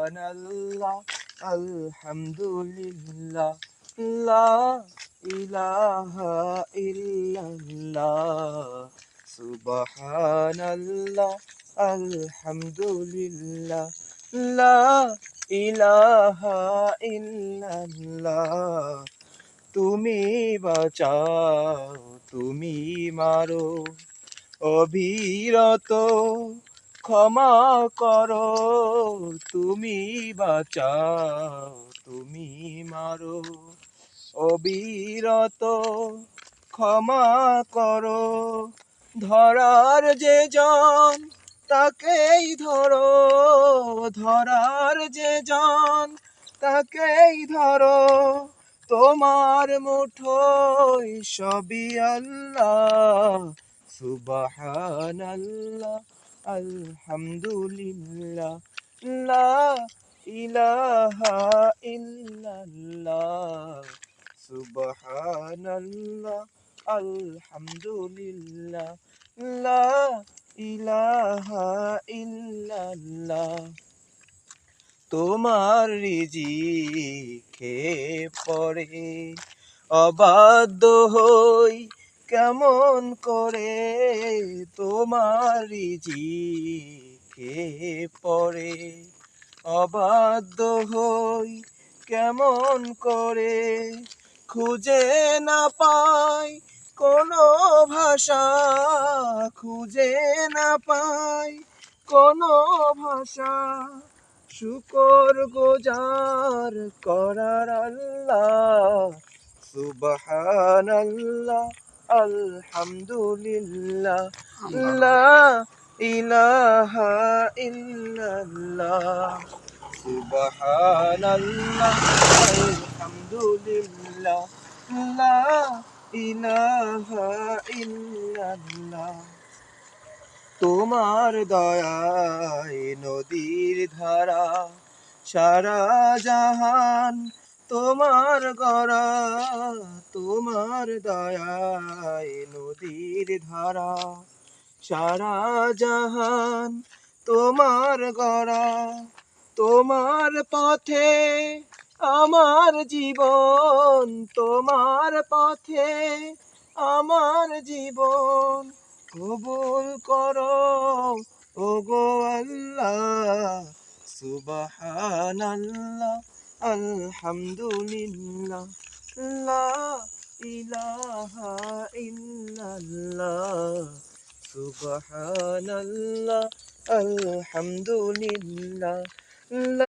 সুবহানাল্লাহ আলহামদুলিল্লাহ লা ইলাহা ইল্লাল্লাহ সুবহানাল্লাহ আলহামদুলিল্লাহ লা ইলাহা ইল্লাল্লাহ তুমি বাঁচাও তুমি মারো অবিরত ক্ষমা করো তুমি বাঁচাও তুমি মারো অবিরত ক্ষমা করো ধরার যে জন তাকেই ধরো ধরার যে জন তাকেই ধরো তোমার মুঠোয় সবই আল্লাহ সুবহানাল্লাহ আলহামদুলিল্লাহ লা ইলাহা ইল্লাল্লাহ সুবহানাল্লাহ আলহামদুলিল্লাহ লা ইলাহা ইল্লাল্লাহ তোমার রিজিক খেয়ে পড়ে অবাধ্য হই কেমন করে তোমার রিজিক খেয়ে পড়ে অবাধ্য হই কেমন করে খুঁজে না পাই কোনো ভাষা খুঁজে না পাই কোনো ভাষা শুকর গুজার করার আল্লাহ সুবহানাল্লাহ আলহামদুলিল্লাহ লা ইলাহা ইল্লাল্লাহ সুবহানাল্লাহ আলহামদুলিল্লাহ লা ইলাহা ইল্লাল্লাহ তোমার দয়ায় নদীর ধারা সারা জাহান তোমার গড়া তোমার দয়ায় নদীর ধারা সারা জাহান তোমার গড়া তোমার পথে আমার জীবন তোমার পথে আমার জীবন কবুল করো ওগো আল্লাহ সুবহানাল্লাহ আলহামদুলিল্লাহ লা ইলাহা ইল্লাল্লাহ সুবহানাল্লাহ আলহামদুলিল্লাহ